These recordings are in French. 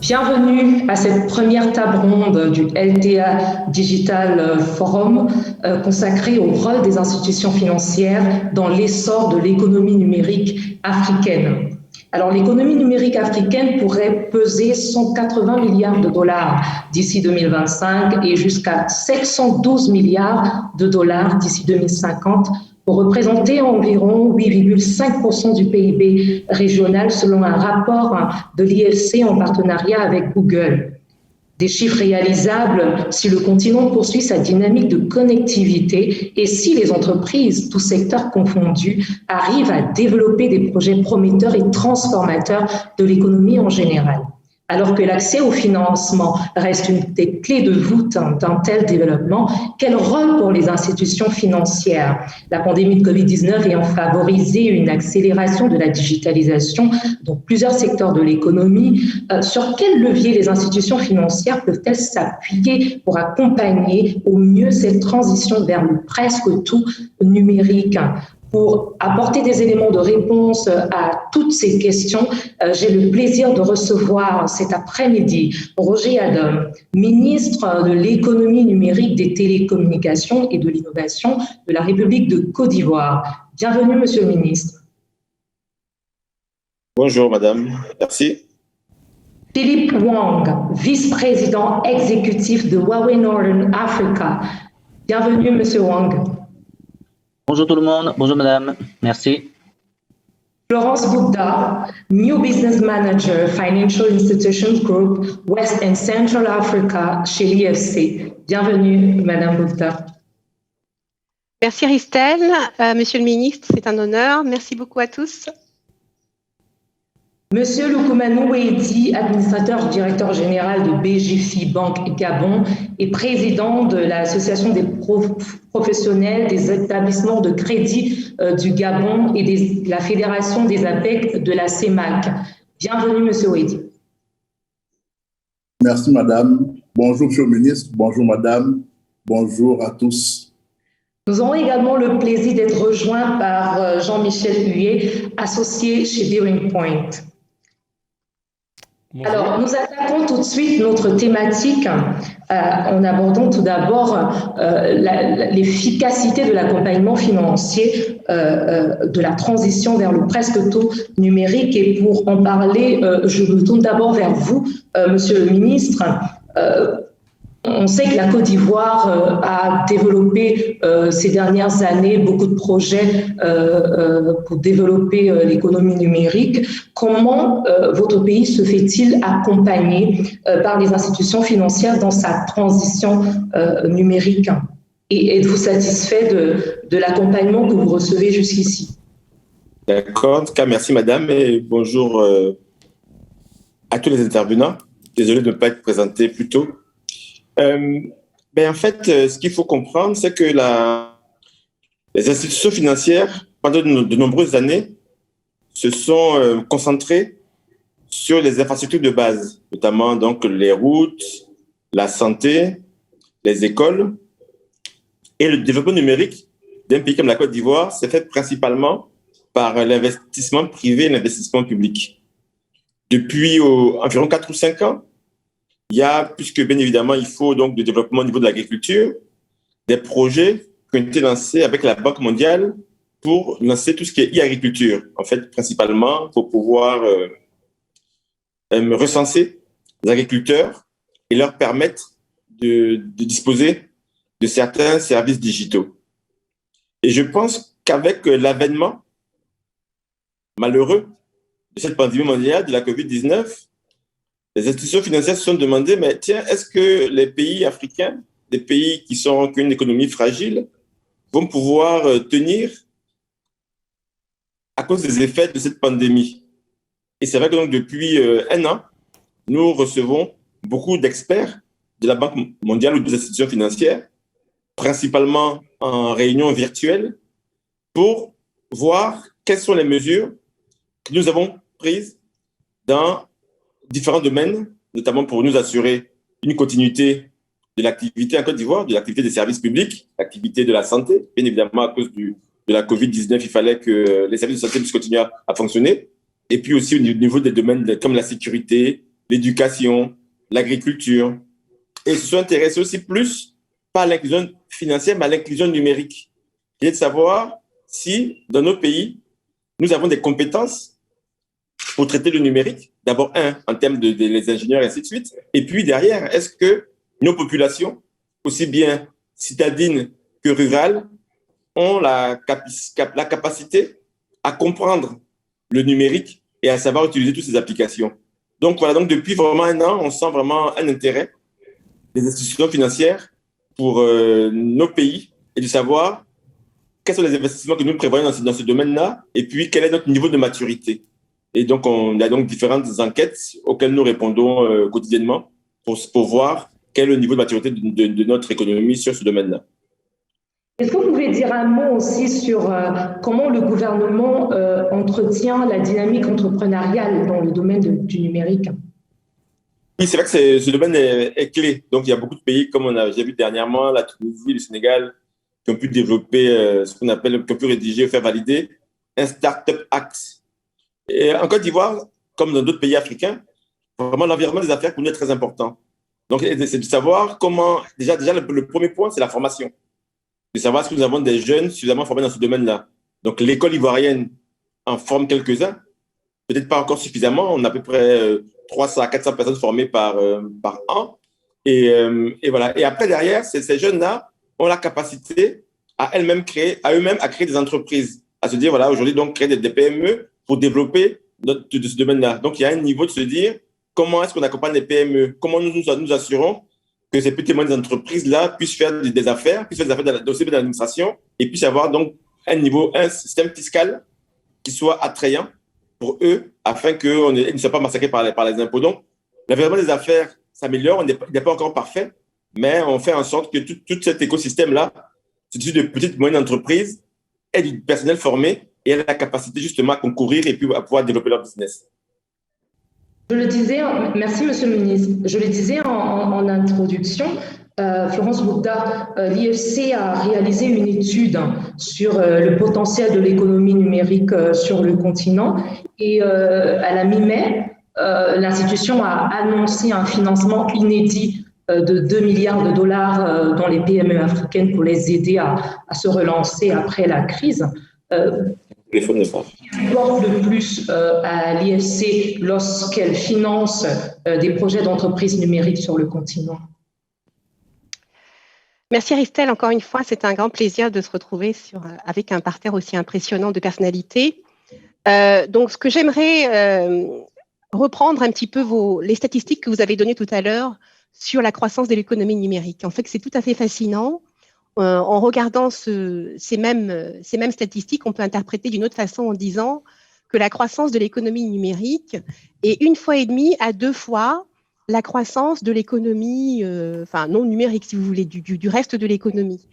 Bienvenue à cette première table ronde du LTA Digital Forum consacrée au rôle des institutions financières dans l'essor de l'économie numérique africaine. Alors, l'économie numérique africaine pourrait peser 180 milliards de dollars d'ici 2025 et jusqu'à 712 milliards de dollars d'ici 2050 pour représenter environ 8,5% du PIB régional selon un rapport de l'IFC en partenariat avec Google. Des chiffres réalisables si le continent poursuit sa dynamique de connectivité et si les entreprises, tous secteurs confondus, arrivent à développer des projets prometteurs et transformateurs de l'économie en général. Alors que l'accès au financement reste une des clés de voûte d'un tel développement, quel rôle pour les institutions financières? La pandémie de Covid-19 ayant favorisé une accélération de la digitalisation dans plusieurs secteurs de l'économie, sur quel levier les institutions financières peuvent-elles s'appuyer pour accompagner au mieux cette transition vers le presque tout numérique? Pour apporter des éléments de réponse à toutes ces questions, j'ai le plaisir de recevoir cet après-midi Roger Adam, ministre de l'économie numérique, des télécommunications et de l'innovation de la République de Côte d'Ivoire. Bienvenue, Monsieur le ministre. Bonjour, madame. Merci. Philippe Wang, vice-président exécutif de Huawei Northern Africa. Bienvenue, Monsieur Wang. Bonjour tout le monde, bonjour madame, merci. Florence Gupta, New Business Manager, Financial Institutions Group, West and Central Africa chez l'IFC. Bienvenue, madame Gupta. Merci Christelle, monsieur le ministre, c'est un honneur. Merci beaucoup à tous. Monsieur Lukumanou Weidi, administrateur directeur général de BGFI Banque Gabon et président de l'Association des professionnels des établissements de crédit du Gabon et de la Fédération des APEC de la CEMAC. Bienvenue, monsieur Weidi. Merci, madame. Bonjour, monsieur le ministre. Bonjour, madame. Bonjour à tous. Nous avons également le plaisir d'être rejoints par Jean-Michel Huet, associé chez Bearing Point. Bonjour. Alors, nous attaquons tout de suite notre thématique en abordant tout d'abord l'efficacité de l'accompagnement financier de la transition vers le presque tout numérique. Et pour en parler, je me tourne d'abord vers vous, monsieur le ministre. On sait que la Côte d'Ivoire a développé ces dernières années beaucoup de projets pour développer l'économie numérique. Comment votre pays se fait-il accompagner par les institutions financières dans sa transition numérique? Et êtes-vous satisfait de l'accompagnement que vous recevez jusqu'ici? D'accord. En tout cas, merci madame et bonjour à tous les intervenants. Désolé de ne pas être présenté plus tôt. En fait, ce qu'il faut comprendre, c'est que les institutions financières, pendant de nombreuses années, se sont concentrées sur les infrastructures de base, notamment donc les routes, la santé, les écoles. Et le développement numérique d'un pays comme la Côte d'Ivoire s'est fait principalement par l'investissement privé et l'investissement public. Depuis environ 4 ou 5 ans, il y a, puisque bien évidemment, il faut donc du développement au niveau de l'agriculture, des projets qui ont été lancés avec la Banque mondiale pour lancer tout ce qui est e-agriculture, en fait, principalement pour pouvoir recenser les agriculteurs et leur permettre de disposer de certains services digitaux. Et je pense qu'avec l'avènement malheureux de cette pandémie mondiale, de la COVID-19, les institutions financières se sont demandé, mais tiens, est-ce que les pays africains, des pays qui ont une économie fragile, vont pouvoir tenir à cause des effets de cette pandémie? Et c'est vrai que donc, depuis 1 an, nous recevons beaucoup d'experts de la Banque mondiale ou des institutions financières, principalement en réunion virtuelle, pour voir quelles sont les mesures que nous avons prises dans différents domaines, notamment pour nous assurer une continuité de l'activité en Côte d'Ivoire, de l'activité des services publics, l'activité de la santé. Bien évidemment, à cause de la COVID-19, il fallait que les services de santé puissent continuer à fonctionner. Et puis aussi au niveau des domaines comme la sécurité, l'éducation, l'agriculture, et se sont intéressés aussi plus pas à l'inclusion financière, mais à l'inclusion numérique. Et de savoir si, dans nos pays, nous avons des compétences pour traiter le numérique. D'abord, en termes les ingénieurs et ainsi de suite. Et puis derrière, est-ce que nos populations, aussi bien citadines que rurales, ont la capacité à comprendre le numérique et à savoir utiliser toutes ces applications. Donc voilà, donc depuis vraiment un an, on sent vraiment un intérêt des institutions financières pour nos pays et de savoir quels sont les investissements que nous prévoyons dans ce domaine-là et puis quel est notre niveau de maturité. Et donc, on a donc différentes enquêtes auxquelles nous répondons quotidiennement pour voir quel est le niveau de maturité de notre économie sur ce domaine-là. Est-ce que vous pouvez dire un mot aussi sur comment le gouvernement entretient la dynamique entrepreneuriale dans le domaine du numérique? Oui, c'est vrai que ce domaine est clé. Donc, il y a beaucoup de pays, comme j'ai vu dernièrement, la Tunisie, le Sénégal, qui ont pu développer ce qu'on appelle, qui ont pu rédiger ou faire valider un Startup Act. Et en Côte d'Ivoire, comme dans d'autres pays africains, vraiment l'environnement des affaires pour nous est très important. Donc, c'est de savoir comment, déjà le premier point, c'est la formation. De savoir si nous avons des jeunes suffisamment formés dans ce domaine-là. Donc, l'école ivoirienne en forme quelques-uns, peut-être pas encore suffisamment. On a à peu près 300 à 400 personnes formées par an. Et voilà. Et après, derrière, ces jeunes-là ont la capacité à eux-mêmes à créer des entreprises. À se dire, voilà, aujourd'hui, donc, créer des PME pour développer de ce domaine-là. Donc, il y a un niveau de se dire, comment est-ce qu'on accompagne les PME? Comment nous assurons que ces petits et moyennes entreprises-là puissent faire des affaires, puissent faire des affaires aussi de l'administration et puissent avoir donc un système fiscal qui soit attrayant pour eux afin qu'ils ne soient pas massacrés par les impôts. Donc, l'environnement des affaires s'améliore, il n'est pas encore parfait, mais on fait en sorte que tout cet écosystème-là, c'est de petites et moyennes entreprises, ait du personnel formé et ait la capacité justement à concourir et puis à pouvoir développer leur business. Je le disais, merci Monsieur le Ministre, je le disais en introduction, Florence Bouda, l'IFC a réalisé une étude sur le potentiel de l'économie numérique sur le continent et à la mi-mai, l'institution a annoncé un financement inédit de 2 milliards de dollars dans les PME africaines pour les aider à se relancer après la crise. Porte le plus à l'IFC lorsqu'elle finance des projets d'entreprise numérique sur le continent? Merci Christelle, encore une fois, c'est un grand plaisir de se retrouver avec un parterre aussi impressionnant de personnalités. Donc, ce que j'aimerais reprendre un petit peu les statistiques que vous avez données tout à l'heure sur la croissance de l'économie numérique. En fait, c'est tout à fait fascinant. En regardant ces mêmes statistiques, on peut interpréter d'une autre façon en disant que la croissance de l'économie numérique est 1,5 fois à 2 fois la croissance de l'économie, non numérique si vous voulez, du reste de l'économie.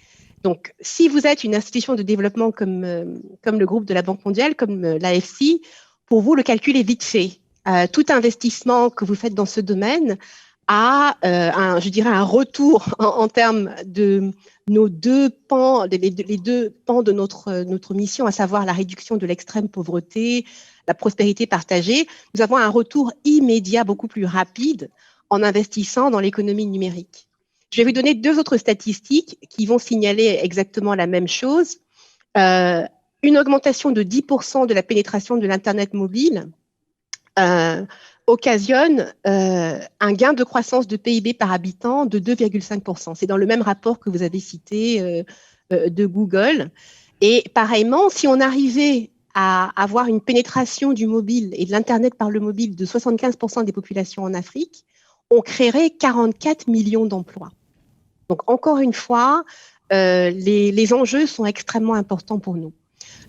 Donc, si vous êtes une institution de développement comme le groupe de la Banque mondiale, comme l'AFC, pour vous, le calcul est vite fait. Tout investissement que vous faites dans ce domaine a, un retour en termes de nos deux pans, les deux pans de notre mission, à savoir la réduction de l'extrême pauvreté, la prospérité partagée. Nous avons un retour immédiat beaucoup plus rapide en investissant dans l'économie numérique. Je vais vous donner 2 autres statistiques qui vont signaler exactement la même chose. Une augmentation de 10% de la pénétration de l'Internet mobile occasionne un gain de croissance de PIB par habitant de 2,5%. C'est dans le même rapport que vous avez cité de Google. Et pareillement, si on arrivait à avoir une pénétration du mobile et de l'Internet par le mobile de 75% des populations en Afrique, on créerait 44 millions d'emplois. Donc, encore une fois, les enjeux sont extrêmement importants pour nous.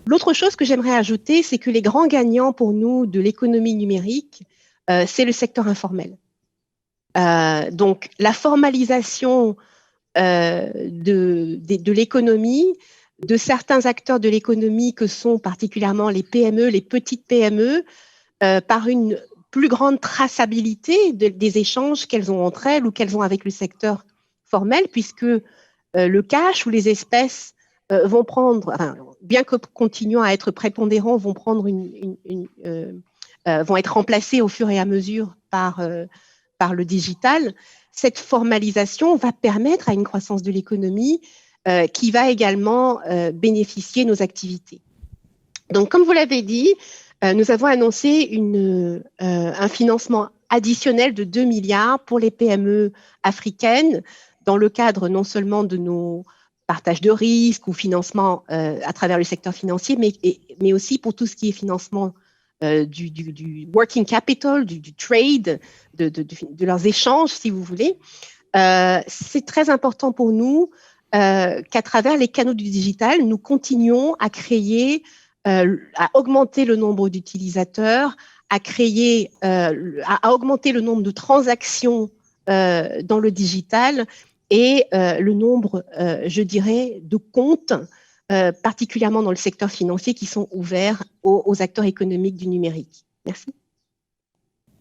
L'autre chose que j'aimerais ajouter, c'est que les grands gagnants pour nous de l'économie numérique, c'est le secteur informel. Donc, la formalisation de l'économie, de certains acteurs de l'économie que sont particulièrement les PME, les petites PME, par une plus grande traçabilité des échanges qu'elles ont entre elles ou qu'elles ont avec le secteur formel, puisque le cash ou les espèces vont prendre, bien que continuant à être prépondérants, vont prendre vont être remplacés au fur et à mesure par le digital, cette formalisation va permettre à une croissance de l'économie qui va également bénéficier nos activités. Donc, comme vous l'avez dit, nous avons annoncé un financement additionnel de 2 milliards pour les PME africaines dans le cadre non seulement de nos partages de risques ou financement à travers le secteur financier, mais aussi pour tout ce qui est financement du working capital, du trade, de leurs échanges, si vous voulez. C'est très important pour nous qu'à travers les canaux du digital, nous continuons à créer, à augmenter le nombre d'utilisateurs, à augmenter le nombre de transactions dans le digital et le nombre, je dirais, de comptes, particulièrement dans le secteur financier, qui sont ouverts aux acteurs économiques du numérique. Merci.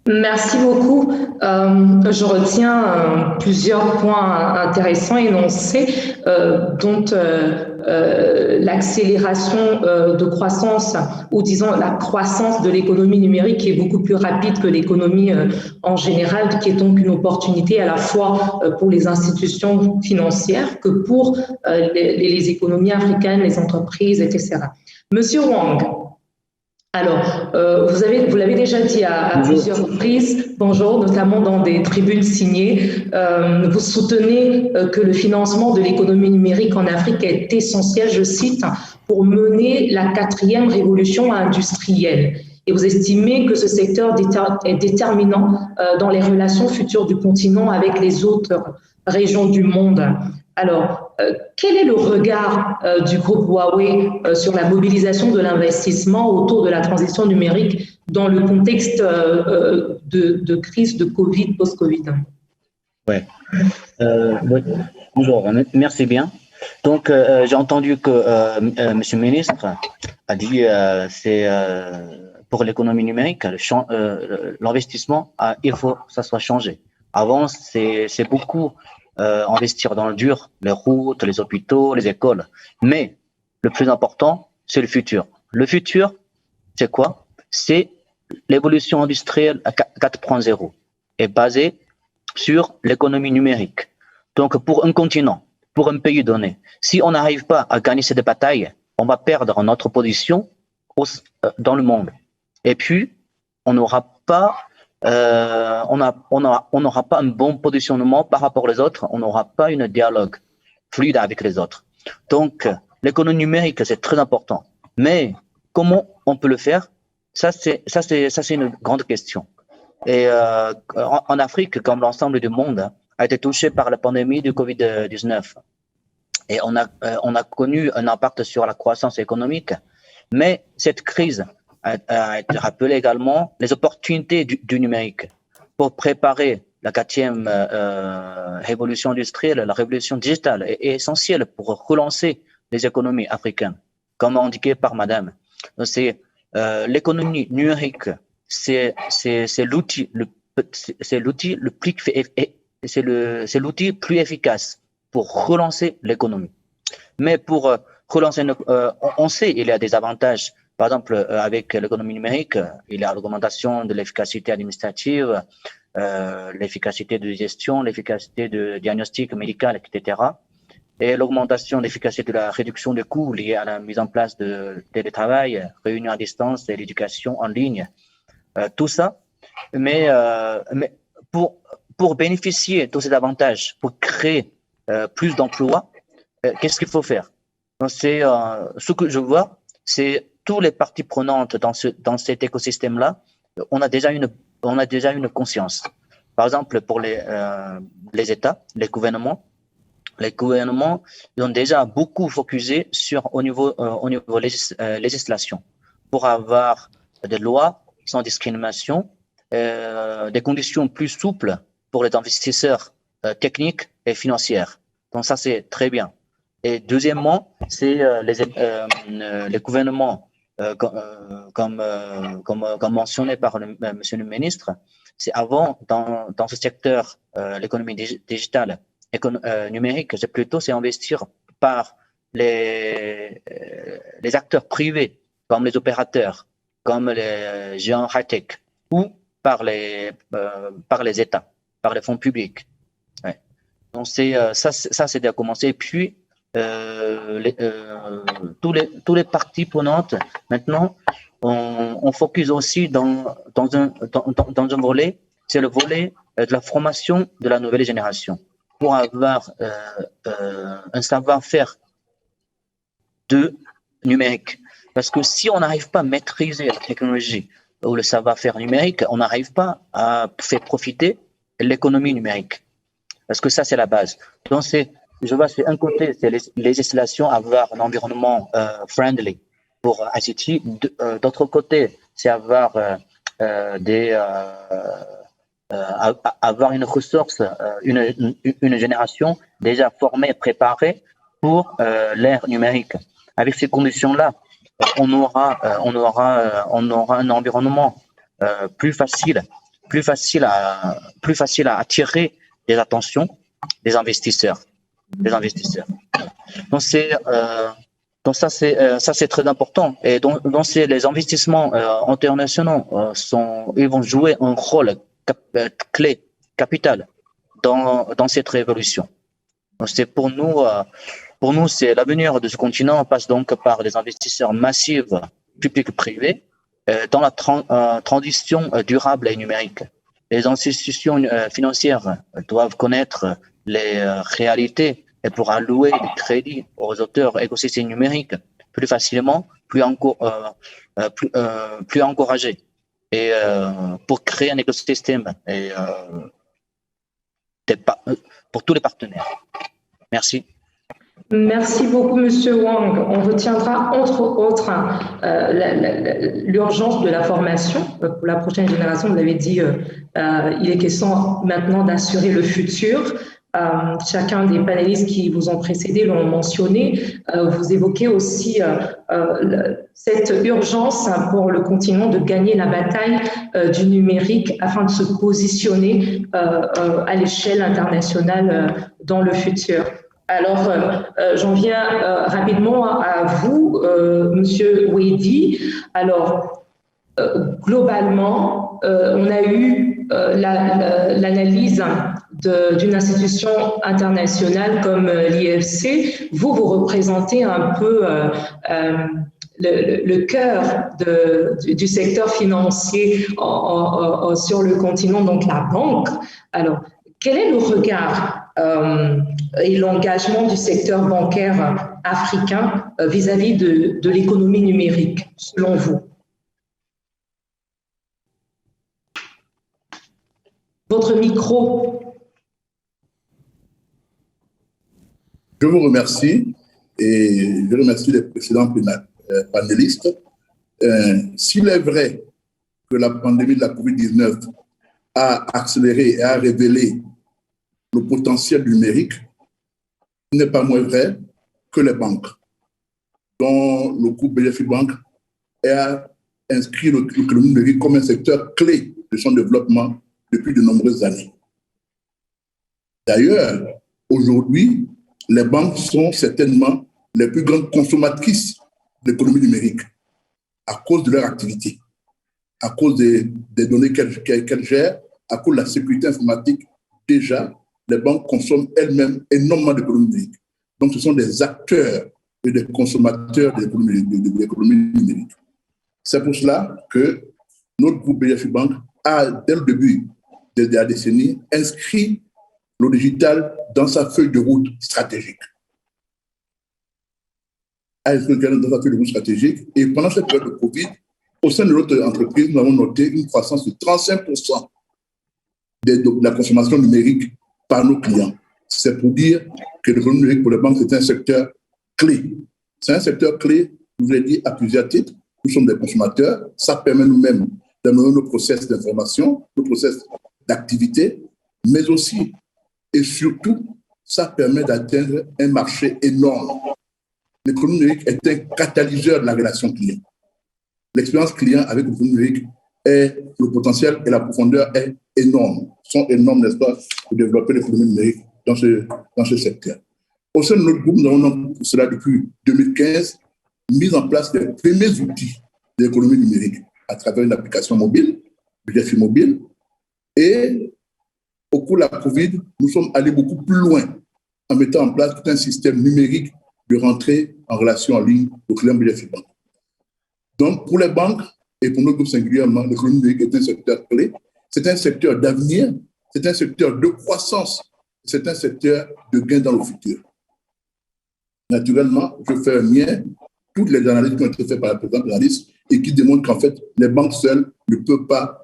Merci beaucoup. Je retiens plusieurs points intéressants énoncés, dont l'accélération de croissance, ou disons la croissance de l'économie numérique est beaucoup plus rapide que l'économie en général, qui est donc une opportunité à la fois pour les institutions financières que pour les économies africaines, les entreprises, etc. Monsieur Wang, alors, vous l'avez déjà dit à plusieurs reprises, bonjour, notamment dans des tribunes signées, vous soutenez que le financement de l'économie numérique en Afrique est essentiel, je cite, pour mener la 4e révolution industrielle. Et vous estimez que ce secteur est déterminant dans les relations futures du continent avec les autres régions du monde. Alors, quel est le regard du groupe Huawei sur la mobilisation de l'investissement autour de la transition numérique dans le contexte de crise de Covid, post-Covid? Oui. Bonjour, merci bien. Donc, j'ai entendu que Monsieur le ministre a dit c'est pour l'économie numérique, l'investissement, il faut que ça soit changé. Avant, c'est beaucoup investir dans le dur, les routes, les hôpitaux, les écoles. Mais le plus important, c'est le futur. Le futur, c'est quoi? C'est l'évolution industrielle 4.0 est basée sur l'économie numérique. Donc, pour un continent, pour un pays donné, si on n'arrive pas à gagner cette bataille, on va perdre notre position dans le monde. Et puis, on n'aura pas on n'aura pas un bon positionnement par rapport aux autres, on n'aura pas un dialogue fluide avec les autres. Donc, l'économie numérique, c'est très important. Mais comment on peut le faire? Ça, c'est une grande question. Et en Afrique, comme l'ensemble du monde, a été touché par la pandémie du Covid-19. Et on a connu un impact sur la croissance économique. Mais cette crise a été rappelé également les opportunités du numérique pour préparer la 4e révolution industrielle, la révolution digitale est essentielle pour relancer les économies africaines, comme indiqué par Madame. C'est l'économie numérique, c'est l'outil le plus efficace pour relancer l'économie. Mais pour relancer, on sait il y a des avantages. Par exemple, avec l'économie numérique, il y a l'augmentation de l'efficacité administrative, l'efficacité de gestion, l'efficacité de diagnostic médical, etc. Et l'augmentation de l'efficacité de la réduction des coûts liés à la mise en place de télétravail, réunions à distance et l'éducation en ligne. Tout ça. Mais pour bénéficier de tous ces avantages, pour créer plus d'emplois, qu'est-ce qu'il faut faire? Donc, c'est ce que je vois, c'est toutes les parties prenantes dans cet écosystème-là, on a déjà une conscience. Par exemple, pour les États, les gouvernements, ils ont déjà beaucoup focusé au niveau législation pour avoir des lois sans discrimination, des conditions plus souples pour les investisseurs techniques et financiers. Donc ça, c'est très bien. Et deuxièmement, c'est les gouvernements, comme mentionné par Monsieur le ministre, c'est avant dans ce secteur, l'économie digitale, numérique, c'est investir par les acteurs privés, comme les opérateurs, comme les géants high-tech, ou par les États, par les fonds publics. Ouais. Donc ça c'est déjà commencé. Et puis tous les parties prenantes maintenant on focus aussi dans un volet, c'est le volet de la formation de la nouvelle génération pour avoir un savoir-faire de numérique. Parce que si on n'arrive pas à maîtriser la technologie ou le savoir-faire numérique, on n'arrive pas à faire profiter l'économie numérique. Parce que ça, c'est la base. Donc, je vois, c'est un côté, c'est les installations, avoir un environnement friendly pour ICT. D'autre côté, c'est avoir avoir une ressource, une génération déjà formée, préparée pour l'ère numérique. Avec ces conditions-là, on aura un environnement plus facile à attirer des attentions des investisseurs. Donc ça c'est très important. Et donc les investissements internationaux ils vont jouer un rôle clé, capital dans cette révolution. Donc c'est pour nous, c'est l'avenir de ce continent passe donc par des investisseurs massifs, publics et privés, dans la transition durable et numérique. Les institutions financières doivent connaître les réalités et pour allouer des crédits aux auteurs écosystèmes numériques plus facilement, plus encouragés, et pour créer un écosystème et pour tous les partenaires. Merci. Merci beaucoup, Monsieur Wang. On retiendra entre autres l'urgence de la formation pour la prochaine génération. Vous l'avez dit, il est question maintenant d'assurer le futur. Chacun des panélistes qui vous ont précédé l'ont mentionné. Vous évoquez aussi cette urgence pour le continent de gagner la bataille du numérique afin de se positionner à l'échelle internationale dans le futur. Alors, j'en viens rapidement à vous, Monsieur Wedi. Alors, globalement, on a eu l'analyse d'une institution internationale comme l'IFC. Vous représentez un peu le cœur du secteur financier sur le continent, donc la banque. Alors, quel est le regard et l'engagement du secteur bancaire africain vis-à-vis de l'économie numérique, selon vous? Votre micro. Je vous remercie et je remercie les précédents panélistes. S'il est vrai que la pandémie de la COVID-19 a accéléré et a révélé le potentiel numérique, il n'est pas moins vrai que les banques, dont le groupe BGFI Bank a inscrit l'économie numérique comme un secteur clé de son développement depuis de nombreuses années. D'ailleurs, aujourd'hui, les banques sont certainement les plus grandes consommatrices de l'économie numérique à cause de leur activité, à cause des données qu'elles gèrent, à cause de la sécurité informatique. Déjà, les banques consomment elles-mêmes énormément d'économie numérique. Donc, ce sont des acteurs et des consommateurs de l'économie numérique. C'est pour cela que notre groupe BGFI Bank a, dès le début de la décennie, inscrit le digital dans sa feuille de route stratégique. Et pendant cette période de Covid, au sein de notre entreprise, nous avons noté une croissance de 35% de la consommation numérique par nos clients. C'est pour dire que l'économie numérique pour les banques, c'est un secteur clé. C'est un secteur clé, je vous l'ai dit, à plusieurs titres. Nous sommes des consommateurs. Ça permet nous-mêmes d'amener nos process d'information, nos process d'activité, mais aussi et surtout, ça permet d'atteindre un marché énorme. L'économie numérique est un catalyseur de la relation client. L'expérience client avec l'économie numérique, le potentiel et la profondeur sont énormes, n'est-ce pas, pour développer l'économie numérique dans ce secteur. Au sein de notre groupe, nous avons cela depuis 2015 mis en place les premiers outils de l'économie numérique. à travers une application mobile, BGFI Mobile. Et au cours de la COVID, nous sommes allés beaucoup plus loin en mettant en place tout un système numérique de rentrée en relation en ligne aux clients BGFI Bank. Donc, pour les banques et pour nos groupes singulièrement, l'économie numérique est un secteur clé. C'est un secteur d'avenir, c'est un secteur de croissance, c'est un secteur de gain dans le futur. Naturellement, je fais un lien toutes les analyses qui ont été faites par la présidente analyste et qui démontrent qu'en fait, les banques seules ne peuvent pas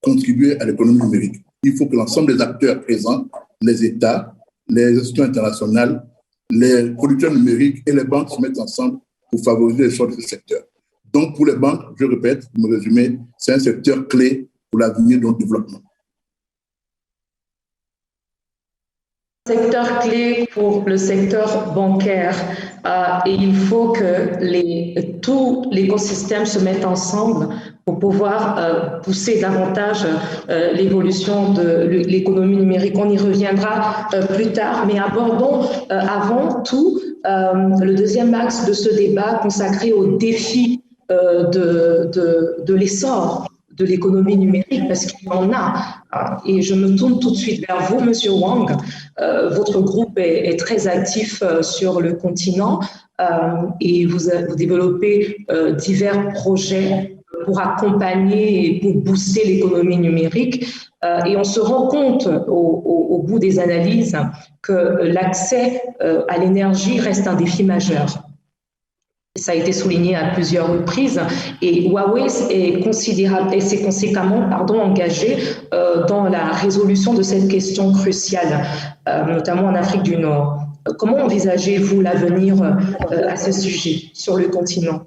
contribuer à l'économie numérique. Il faut que l'ensemble des acteurs présents, les États, les institutions internationales, les producteurs numériques et les banques se mettent ensemble pour favoriser les choses de ce secteur. Donc, pour les banques, je répète, pour me résumer, c'est un secteur clé pour l'avenir de notre développement. Secteur clé pour le secteur bancaire et il faut que tout l'écosystème se mette ensemble pour pouvoir pousser davantage l'évolution de l'économie numérique. On y reviendra plus tard, mais abordons avant tout le deuxième axe de ce débat consacré aux défis de l'essor de l'économie numérique, parce qu'il y en a. Et je me tourne tout de suite vers vous, Monsieur Wang. Votre groupe est très actif sur le continent et vous développez divers projets pour accompagner et pour booster l'économie numérique. Et on se rend compte au bout des analyses que l'accès à l'énergie reste un défi majeur. Ça a été souligné à plusieurs reprises et Huawei est considérable et s'est conséquemment engagé dans la résolution de cette question cruciale, notamment en Afrique du Nord. Comment envisagez-vous l'avenir à ce sujet sur le continent?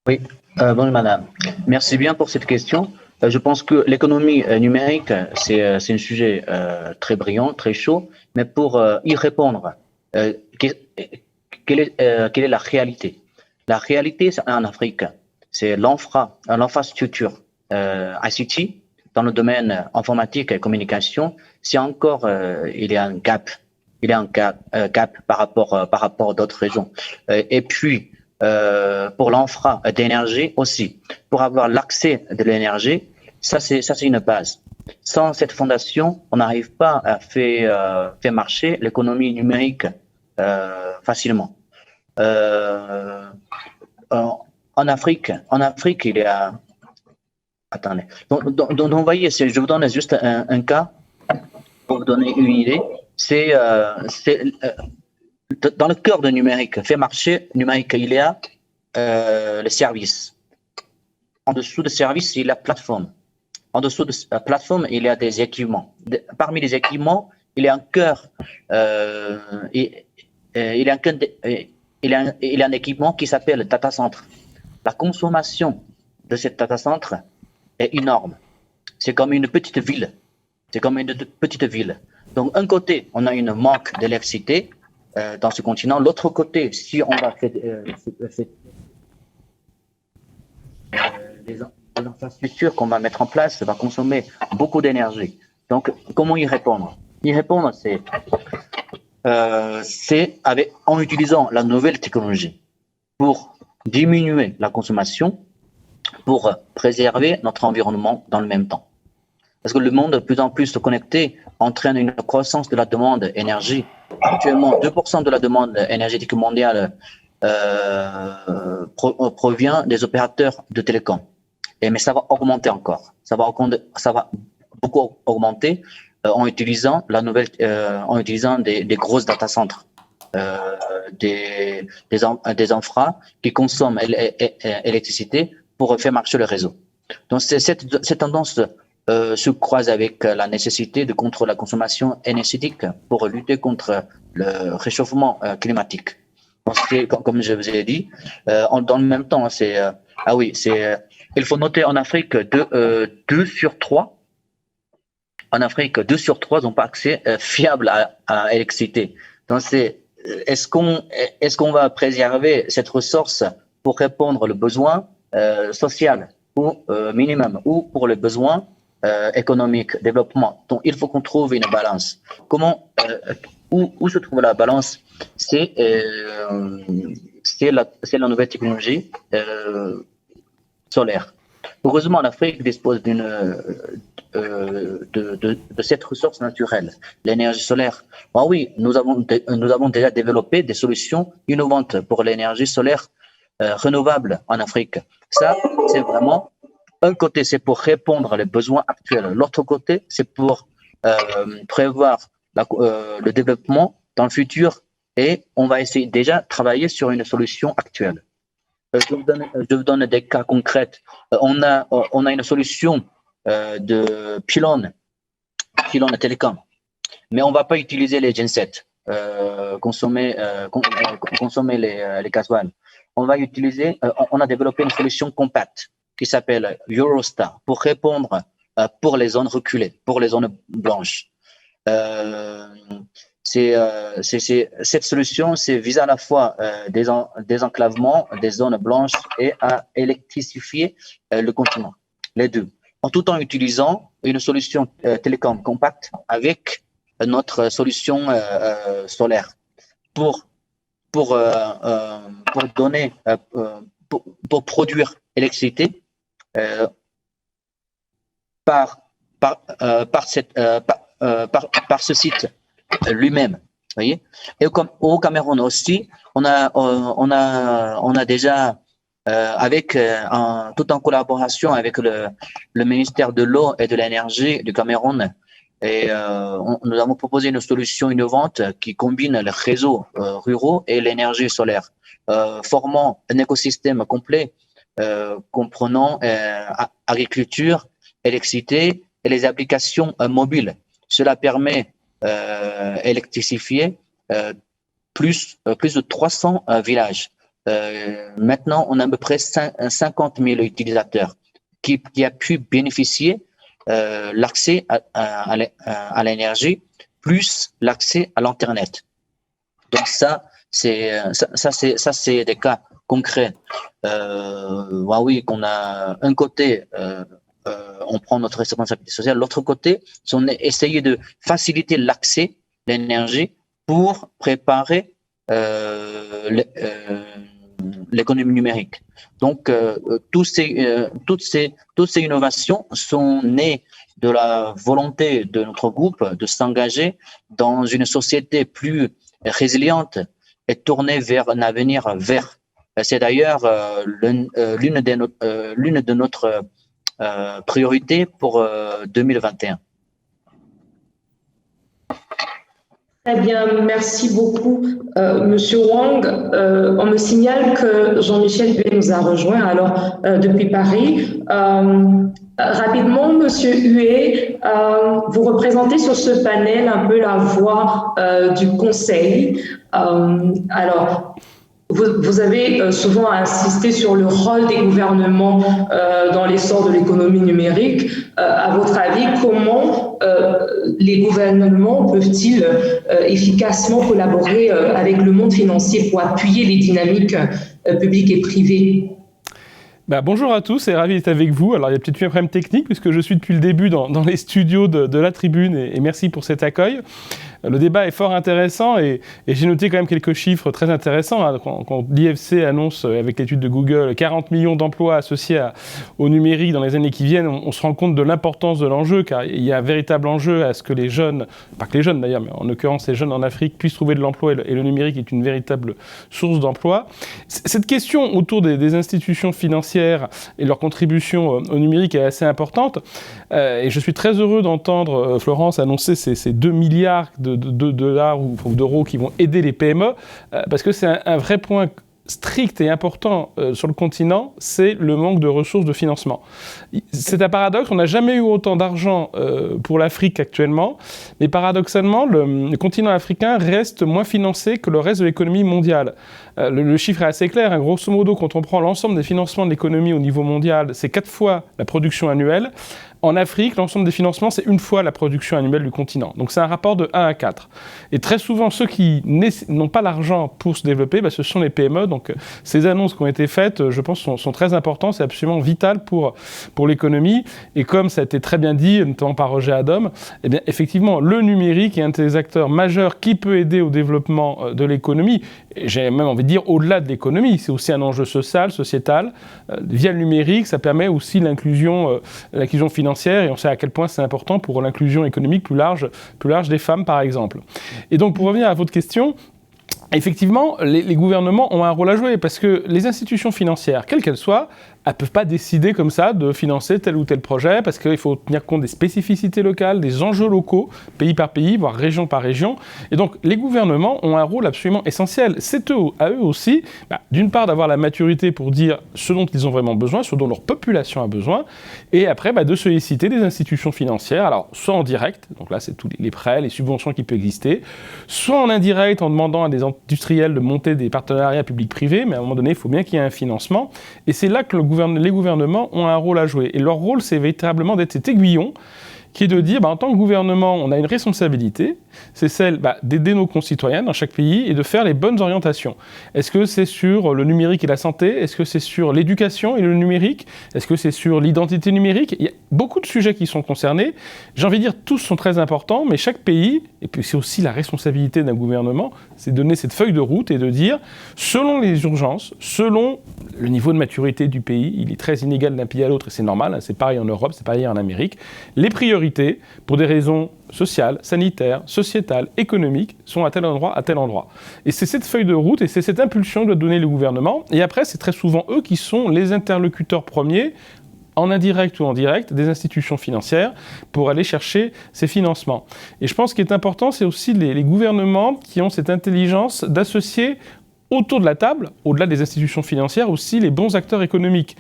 Oui, bonjour madame. Merci bien pour cette question. Je pense que l'économie numérique, c'est un sujet très brillant, très chaud, mais pour y répondre, quelle est la réalité? La réalité en Afrique, c'est l'infrastructure ICT dans le domaine informatique et communication. C'est encore il y a un gap, par rapport à d'autres régions. Et puis pour l'infra d'énergie aussi, pour avoir l'accès de l'énergie, ça c'est une base. Sans cette fondation, on n'arrive pas à faire marcher l'économie numérique facilement. En Afrique, il y a. Attendez. Donc, vous voyez, je vous donne juste un cas pour vous donner une idée. C'est dans le cœur du numérique, fait marcher numérique, il y a le service. En dessous de service, il y a la plateforme. En dessous de la plateforme, il y a des équipements. Parmi les équipements, il y a un cœur. Il y a un équipement qui s'appelle le data center. La consommation de ce data center est énorme. C'est comme une petite ville. Donc, un côté, on a une manque d'électricité dans ce continent. L'autre côté, si on va faire les infrastructures qu'on va mettre en place, ça va consommer beaucoup d'énergie. Donc, comment y répondre? C'est en utilisant la nouvelle technologie pour diminuer la consommation, pour préserver notre environnement dans le même temps. Parce que le monde de plus en plus connecté entraîne une croissance de la demande d'énergie. Actuellement, 2% de la demande énergétique mondiale provient des opérateurs de télécom. Mais ça va augmenter encore. Ça va beaucoup augmenter en utilisant des grosses data centers, des infras qui consomment l'électricité pour faire marcher le réseau. Donc cette tendance se croise avec la nécessité de contrôler la consommation énergétique pour lutter contre le réchauffement climatique. Comme je vous ai dit, dans le même temps, il faut noter en Afrique 2 sur 3. En Afrique, 2 sur 3 n'ont pas accès fiable à l'électricité. Donc, est-ce qu'on va préserver cette ressource pour répondre aux besoins social ou minimum ou pour les besoins économiques, développement. Donc, il faut qu'on trouve une balance. Où se trouve la balance? C'est la nouvelle technologie. solaire. Heureusement, l'Afrique dispose de cette ressource naturelle, l'énergie solaire. Ah oui, nous avons déjà développé des solutions innovantes pour l'énergie solaire renouvelable en Afrique. Ça, c'est vraiment, un côté, c'est pour répondre aux besoins actuels. L'autre côté, c'est pour prévoir le développement dans le futur, et on va essayer déjà de travailler sur une solution actuelle. Je vous donne des cas concrets. On a une solution de pylône télécom, mais on ne va pas utiliser les gensets, consommer les gasoils. On a développé une solution compacte qui s'appelle Eurostar pour répondre pour les zones reculées, pour les zones blanches. Cette solution vise à la fois désenclavement des zones blanches et à électrifier le continent, les deux, en tout en utilisant une solution télécom compacte avec notre solution solaire pour produire l'électricité par ce site lui-même, voyez. Et au Cameroun aussi, on a déjà tout en collaboration avec le ministère de l'eau et de l'énergie du Cameroun, et nous avons proposé une solution innovante qui combine les réseaux ruraux et l'énergie solaire, formant un écosystème complet comprenant agriculture, électricité et les applications mobiles. Cela permet électrifier plus de 300 villages. Maintenant, on a à peu près 50 000 utilisateurs qui a pu bénéficier l'accès à l'énergie plus l'accès à l'internet. Donc ça c'est des cas concrets. Oui, qu'on a un côté. On prend notre responsabilité sociale. L'autre côté, c'est on essayer de faciliter l'accès à l'énergie pour préparer l'économie numérique. Donc, toutes ces innovations sont nées de la volonté de notre groupe de s'engager dans une société plus résiliente et tournée vers un avenir vert. C'est d'ailleurs l'une de notre priorité pour 2021. Très bien, merci beaucoup, Monsieur Wang. On me signale que Jean-Michel Huet nous a rejoint alors depuis Paris. Rapidement, Monsieur Huet, vous représentez sur ce panel un peu la voix du Conseil. Alors, vous avez souvent insisté sur le rôle des gouvernements dans l'essor de l'économie numérique. À votre avis, comment les gouvernements peuvent-ils efficacement collaborer avec le monde financier pour appuyer les dynamiques publiques et privées ? Bonjour à tous et ravi d'être avec vous. Alors il y a peut-être eu un problème technique puisque je suis depuis le début dans les studios de la Tribune et merci pour cet accueil. Le débat est fort intéressant et j'ai noté quand même quelques chiffres très intéressants. Quand l'IFC annonce avec l'étude de Google 40 millions d'emplois associés au numérique dans les années qui viennent, on se rend compte de l'importance de l'enjeu, car il y a un véritable enjeu à ce que les jeunes, pas que les jeunes d'ailleurs, mais en l'occurrence les jeunes en Afrique puissent trouver de l'emploi et le numérique est une véritable source d'emploi. Cette question autour des institutions financières et leur contribution au numérique est assez importante et je suis très heureux d'entendre Florence annoncer ces 2 milliards de dollars ou d'euros qui vont aider les PME, parce que c'est un vrai point strict et important sur le continent, c'est le manque de ressources de financement. C'est un paradoxe, on n'a jamais eu autant d'argent pour l'Afrique actuellement, mais paradoxalement, le continent africain reste moins financé que le reste de l'économie mondiale. Le chiffre est assez clair, grosso modo, quand on prend l'ensemble des financements de l'économie au niveau mondial, c'est 4 fois la production annuelle. En Afrique, l'ensemble des financements, c'est une fois la production annuelle du continent. Donc c'est un rapport de 1 à 4. Et très souvent, ceux qui n'ont pas l'argent pour se développer, ce sont les PME. Donc ces annonces qui ont été faites, je pense, sont très importantes. C'est absolument vital pour l'économie. Et comme ça a été très bien dit, notamment par Roger Adom, eh bien, effectivement, le numérique est un des acteurs majeurs qui peut aider au développement de l'économie. Et j'ai même envie de dire au-delà de l'économie. C'est aussi un enjeu social, sociétal. Via le numérique, ça permet aussi l'inclusion financière. Et on sait à quel point c'est important pour l'inclusion économique plus large des femmes, par exemple. Et donc, pour revenir à votre question, effectivement, les gouvernements ont un rôle à jouer parce que les institutions financières, quelles qu'elles soient, elles ne peuvent pas décider comme ça de financer tel ou tel projet parce qu'il faut tenir compte des spécificités locales, des enjeux locaux, pays par pays, voire région par région. Et donc, les gouvernements ont un rôle absolument essentiel. C'est à eux aussi, d'une part, d'avoir la maturité pour dire ce dont ils ont vraiment besoin, ce dont leur population a besoin, et après, de solliciter des institutions financières, alors soit en direct, donc là, c'est tous les prêts, les subventions qui peuvent exister, soit en indirect, en demandant à des industriels de monter des partenariats publics-privés, mais à un moment donné, il faut bien qu'il y ait un financement. Et c'est là que les gouvernements ont un rôle à jouer. Et leur rôle, c'est véritablement d'être cet aiguillon qui est de dire, en tant que gouvernement, on a une responsabilité, c'est celle d'aider nos concitoyens dans chaque pays et de faire les bonnes orientations. Est-ce que c'est sur le numérique et la santé? Est-ce que c'est sur l'éducation et le numérique? Est-ce que c'est sur l'identité numérique? Il y a beaucoup de sujets qui sont concernés. J'ai envie de dire, tous sont très importants, mais chaque pays, et puis c'est aussi la responsabilité d'un gouvernement, c'est de donner cette feuille de route et de dire, selon les urgences, selon le niveau de maturité du pays, il est très inégal d'un pays à l'autre, et c'est normal, c'est pareil en Europe, c'est pareil en Amérique, les priorités, pour des raisons sociales, sanitaires, sociétales, économiques, sont à tel endroit, à tel endroit. Et c'est cette feuille de route et c'est cette impulsion que doit donner le gouvernement. Et après, c'est très souvent eux qui sont les interlocuteurs premiers, en indirect ou en direct, des institutions financières pour aller chercher ces financements. Et je pense qu'il est important, c'est aussi les gouvernements qui ont cette intelligence d'associer autour de la table, au-delà des institutions financières, aussi les bons acteurs économiques.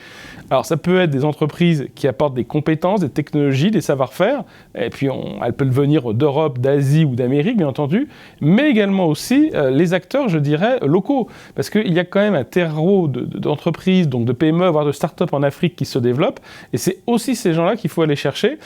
Alors ça peut être des entreprises qui apportent des compétences, des technologies, des savoir-faire, et puis elles peuvent venir d'Europe, d'Asie ou d'Amérique, bien entendu, mais également aussi les acteurs, je dirais, locaux. Parce qu'il y a quand même un terreau d'entreprises, donc de PME, voire de start-up en Afrique qui se développent, et c'est aussi ces gens-là qu'il faut aller chercher.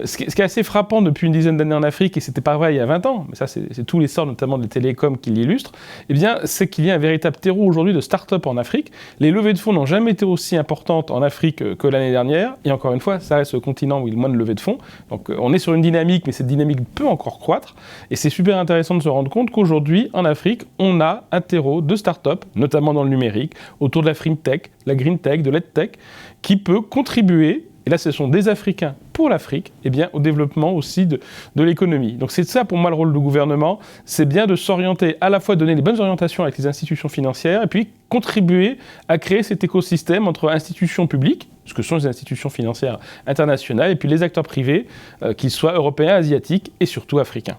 Ce qui est assez frappant depuis une dizaine d'années en Afrique, et c'était pas vrai il y a 20 ans, mais ça c'est tous les sorts, notamment des télécoms qui l'illustrent, eh bien c'est qu'il y a un véritable terreau aujourd'hui de start-up en Afrique. Les levées de fonds n'ont jamais été aussi importantes en Afrique que l'année dernière. Et encore une fois, ça reste le continent où il y a moins de levées de fonds. Donc on est sur une dynamique, mais cette dynamique peut encore croître. Et c'est super intéressant de se rendre compte qu'aujourd'hui, en Afrique, on a un terreau de start-up, notamment dans le numérique, autour de la FinTech, la Green Tech, de l'EdTech, qui peut contribuer, et là ce sont des Africains pour l'Afrique, eh bien, au développement aussi de l'économie. Donc c'est ça pour moi le rôle du gouvernement, c'est bien de s'orienter, à la fois donner les bonnes orientations avec les institutions financières, et puis contribuer à créer cet écosystème entre institutions publiques, ce que sont les institutions financières internationales, et puis les acteurs privés, qu'ils soient européens, asiatiques et surtout africains.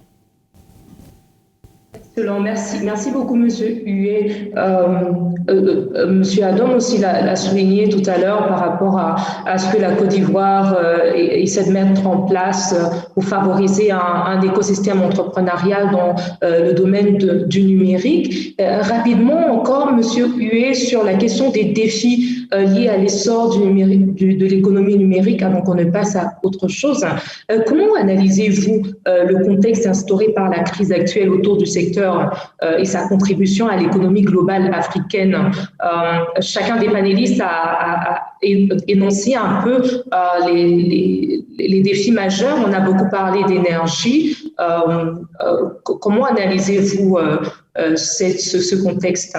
Excellent, merci beaucoup, Monsieur Huet. Monsieur Adom aussi l'a souligné tout à l'heure par rapport à ce que la Côte d'Ivoire essaie de mettre en place pour favoriser un écosystème entrepreneurial dans le domaine du numérique. Rapidement encore, Monsieur Huet, sur la question des défis liés à l'essor de l'économie numérique, avant qu'on ne passe à autre chose. Comment analysez-vous le contexte instauré par la crise actuelle autour du secteur et sa contribution à l'économie globale africaine? Chacun des panélistes a énoncé un peu les défis majeurs. On a beaucoup parlé d'énergie. Comment analysez-vous ce contexte?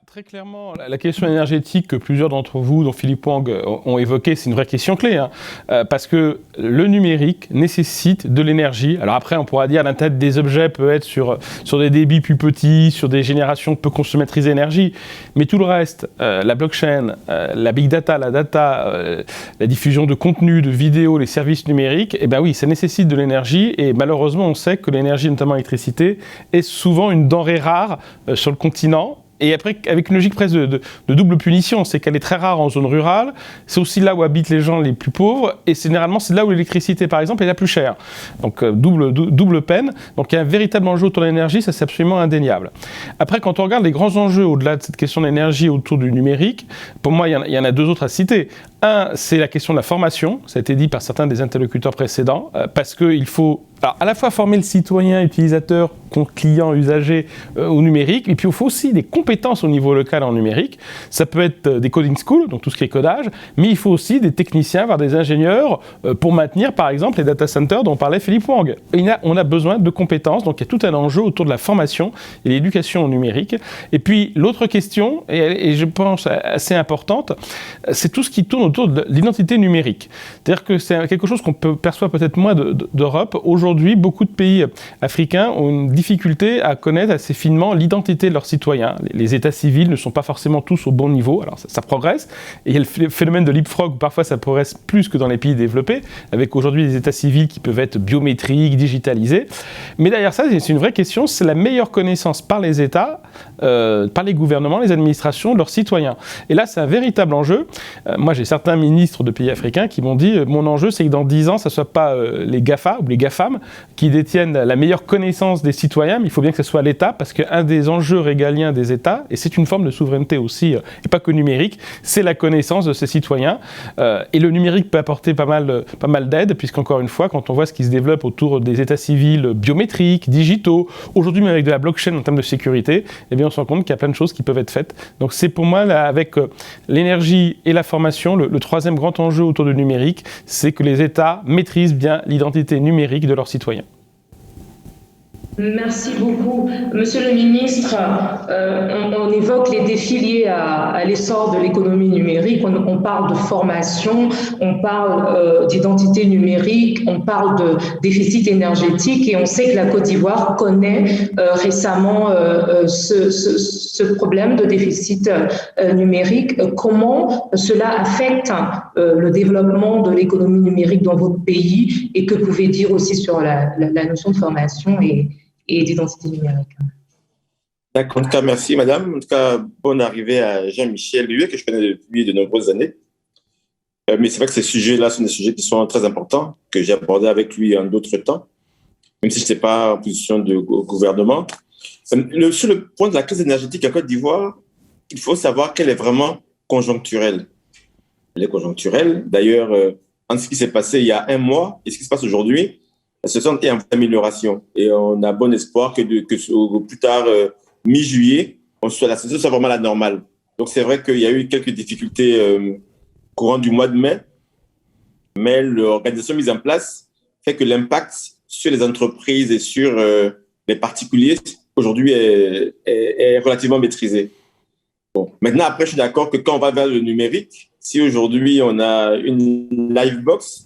Très clairement, la question énergétique que plusieurs d'entre vous, dont Philippe Wang, ont évoquée, c'est une vraie question clé, parce que le numérique nécessite de l'énergie. Alors après, on pourra dire l'intérêt des objets peut être sur des débits plus petits, sur des générations peu consommatrices d'énergie, mais tout le reste, la blockchain, la big data, la diffusion de contenu, de vidéos, les services numériques, eh bien oui, ça nécessite de l'énergie, et malheureusement, on sait que l'énergie, notamment l'électricité, est souvent une denrée rare sur le continent. Et après, avec une logique presque de double punition, c'est qu'elle est très rare en zone rurale, c'est aussi là où habitent les gens les plus pauvres, et généralement c'est là où l'électricité, par exemple, est la plus chère. Donc double peine. Donc il y a un véritable enjeu autour de l'énergie, ça c'est absolument indéniable. Après, quand on regarde les grands enjeux au-delà de cette question de l'énergie autour du numérique, pour moi il y en a deux autres à citer. Un, c'est la question de la formation, ça a été dit par certains des interlocuteurs précédents, parce qu'il faut à la fois former le citoyen, utilisateur, client, usager au numérique, et puis il faut aussi des compétences au niveau local en numérique. Ça peut être des coding schools, donc tout ce qui est codage, mais il faut aussi des techniciens, voire des ingénieurs pour maintenir par exemple les data centers dont parlait Philippe Wang. On a besoin de compétences, donc il y a tout un enjeu autour de la formation et l'éducation au numérique. Et puis l'autre question, et je pense assez importante, c'est tout ce qui tourne autour de l'identité numérique. C'est-à-dire que c'est quelque chose qu'on perçoit peut-être moins d'Europe. Aujourd'hui, beaucoup de pays africains ont une difficulté à connaître assez finement l'identité de leurs citoyens. Les états civils ne sont pas forcément tous au bon niveau. Alors ça progresse. Et il y a le phénomène de leapfrog, où parfois ça progresse plus que dans les pays développés, avec aujourd'hui des états civils qui peuvent être biométriques, digitalisés. Mais derrière ça, c'est une vraie question, c'est la meilleure connaissance par les États, par les gouvernements, les administrations, de leurs citoyens. Et là, c'est un véritable enjeu. Moi, j'ai certains ministres de pays africains qui m'ont dit mon enjeu, c'est que dans 10 ans, ça ne soit pas les GAFA ou les GAFAM qui détiennent la meilleure connaissance des citoyens, mais il faut bien que ce soit l'État, parce qu'un des enjeux régaliens des États, et c'est une forme de souveraineté aussi, et pas que numérique, c'est la connaissance de ses citoyens. Et le numérique peut apporter pas mal d'aide, puisqu'encore une fois, quand on voit ce qui se développe autour des états civils biométriques, digitaux, aujourd'hui même avec de la blockchain en termes de sécurité, eh bien on se rend compte qu'il y a plein de choses qui peuvent être faites. Donc c'est pour moi, là, avec l'énergie et la formation, le troisième grand enjeu autour du numérique, c'est que les États maîtrisent bien l'identité numérique de leurs citoyens. Merci beaucoup. Monsieur le ministre, on évoque les défis liés à l'essor de l'économie numérique, on parle de formation, on parle d'identité numérique, on parle de déficit énergétique et on sait que la Côte d'Ivoire connaît récemment ce problème de déficit numérique. Comment cela affecte le développement de l'économie numérique dans votre pays et que pouvez-vous dire aussi sur la notion de formation et d'identité numérique. D'accord, en tout cas, merci madame. En tout cas, bonne arrivée à Jean-Michel Luet, que je connais depuis de nombreuses années. Mais c'est vrai que ces sujets-là sont des sujets qui sont très importants, que j'ai abordés avec lui en d'autres temps, même si je n'étais pas en position de gouvernement. Sur le point de la crise énergétique en Côte d'Ivoire, il faut savoir qu'elle est vraiment conjoncturelle. Elle est conjoncturelle. D'ailleurs, en ce qui s'est passé il y a un mois et ce qui se passe aujourd'hui, ce sont des améliorations. Et on a bon espoir que plus tard, mi-juillet, la situation soit vraiment la normale. Donc, c'est vrai qu'il y a eu quelques difficultés courant du mois de mai, mais l'organisation mise en place fait que l'impact sur les entreprises et sur les particuliers, aujourd'hui, est relativement maîtrisé. Bon. Maintenant, après, je suis d'accord que quand on va vers le numérique, si aujourd'hui, on a une Livebox,